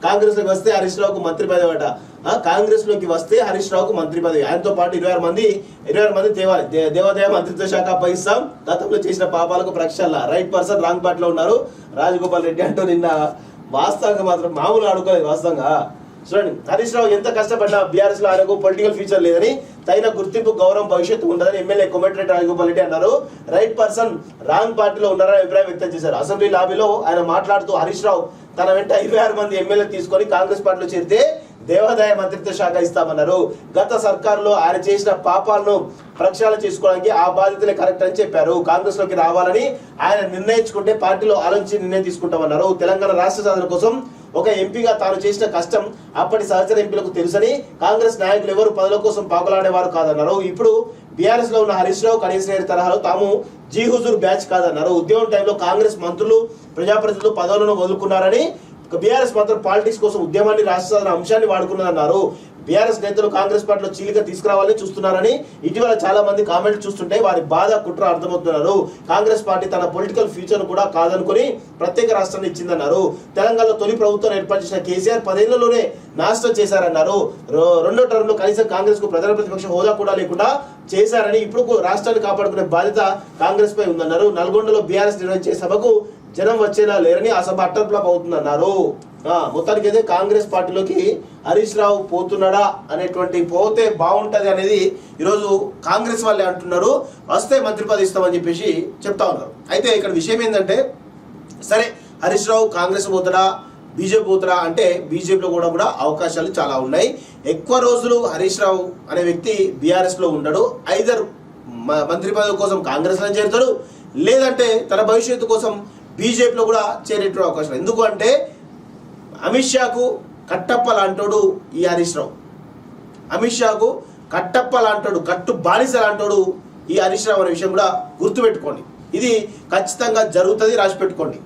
కాంగ్రెస్ లోకి వస్తే హరీష్ రావుకు మంత్రి పదవి అట. కాంగ్రెస్ లోకి వస్తే హరీష్ రావుకు మంత్రి పదవి, ఆయనతో పాటు 26 మంది తేవాలి. దేవాదాయ మంత్రిత్వ శాఖ అప్పగిస్తాం, గతంలో చేసిన పాపాలకు ప్రక్షాళన, రైట్ పర్సన్ రాంగ్ పార్టీలో ఉన్నారు రాజగోపాల్ రెడ్డి అంటూ నిన్న వాస్తవంగా మాత్రం మామూలు ఆడుకోలేదు. వాస్తవంగా చూడండి, హరీష్ రావు ఎంత కష్టపడినా బీఆర్ఎస్ లో ఆయనకు పొలిటికల్ ఫ్యూచర్ లేదని, తగిన గుర్తింపు గౌరవం భవిష్యత్తు ఉండదని ఎమ్మెల్యే కోమటిరెడ్డి రాజగోపాల్ రెడ్డి అన్నారు. రైట్ పర్సన్ రాంగ్ పార్టీలో ఉన్నారని అభిప్రాయం వ్యక్తం చేశారు. అసెంబ్లీ లాబీలో ఆయన మాట్లాడుతూ హరీష్ రావు తన వెంట 26 మంది ఎమ్మెల్యే తీసుకొని కాంగ్రెస్ పార్టీలో చేరితే దేవాదాయ మంత్రిత్వ శాఖ ఇస్తామన్నారు. గత సర్కారులో ఆయన చేసిన పాపాలను ప్రక్షాళన చేసుకోవడానికి ఆ బాధ్యతలే కరెక్ట్ అని చెప్పారు. కాంగ్రెస్ లోకి రావాలని ఆయన నిర్ణయించుకుంటే పార్టీలో ఆలోచించి నిర్ణయం తీసుకుంటామన్నారు. తెలంగాణ రాష్ట్ర సాధన కోసం ఒక ఎంపీగా తాను చేసిన కష్టం అప్పటి సహచర ఎంపీలకు తెలుసని, కాంగ్రెస్ నాయకులు ఎవరు పదవుల కోసం పాకులాడేవారు కాదన్నారు. ఇప్పుడు బీఆర్ఎస్ లో ఉన్న హరీష్ రావు కనీస తరహాలో తాము జీ హుజూర్ బ్యాచ్ కాదన్నారు. ఉద్యమం టైంలో కాంగ్రెస్ మంత్రులు ప్రజాప్రతినిధులు పదవులను వదులుకున్నారని, బీఆర్ఎస్ మాత్రం పాలిటిక్స్ కోసం ఉద్యమాన్ని రాష్ట్ర సాధన అంశాన్ని వాడుకున్నదన్నారు. బీఆర్ఎస్ నేతలు కాంగ్రెస్ పార్టీలో చీలిక తీసుకురావాలని చూస్తున్నారని ఇటీవల చాలా మంది కామెంట్లు చూస్తుంటే వారి బాధ కుట్ర అర్థమవుతున్నారు. కాంగ్రెస్ పార్టీ తన పొలిటికల్ ఫ్యూచర్ కూడా కాదనుకుని ప్రత్యేక రాష్ట్రాన్ని ఇచ్చిందన్నారు. తెలంగాణలో తొలి ప్రభుత్వం ఏర్పాటు చేసిన కేసీఆర్ 10 ఏళ్లలోనే నాశనం చేశారన్నారు. రెండో టర్మ్ లో కనీసం కాంగ్రెస్ కు ప్రధాన ప్రతిపక్ష హోదా కూడా లేకుండా చేశారని, ఇప్పుడు రాష్ట్రాన్ని కాపాడుకునే బాధ్యత కాంగ్రెస్ పై ఉందన్నారు. నల్గొండలో బీఆర్ఎస్ నిర్వహించే సభకు జనం వచ్చేలా లేరని, ఆ సభ అట్టర్ ఫ్లాప్ అవుతుందన్నారు. మొత్తానికి అయితే కాంగ్రెస్ పార్టీలోకి హరీష్ రావు పోతున్నాడా అనేటువంటి, పోతే బాగుంటది అనేది ఈరోజు కాంగ్రెస్ వాళ్ళే అంటున్నారు. వస్తే మంత్రి పదవి ఇస్తామని చెప్పేసి చెప్తా ఉన్నారు. అయితే ఇక్కడ విషయం ఏంటంటే, సరే హరీష్ రావు కాంగ్రెస్ పోతాడా బీజేపీ పోతాడా అంటే బీజేపీలో కూడా అవకాశాలు చాలా ఉన్నాయి. ఎక్కువ రోజులు హరీష్ రావు అనే వ్యక్తి బీఆర్ఎస్ లో ఉండడు. ఐదర్ మంత్రి పదవి కోసం కాంగ్రెస్ లో చేరుతాడు, లేదంటే తన భవిష్యత్తు కోసం బీజేపీలో కూడా చేరేటువంటి అవకాశం. ఎందుకు అంటే అమిత్ షాకు కట్టప్ప లాంటోడు ఈ హరీష్ రావు. అమిత్ షాకు కట్టప్ప లాంటోడు, కట్టు బానిస లాంటోడు ఈ హరీష్ రావు అనే విషయం కూడా గుర్తుపెట్టుకోండి. ఇది ఖచ్చితంగా జరుగుతుంది, రాసి పెట్టుకోండి.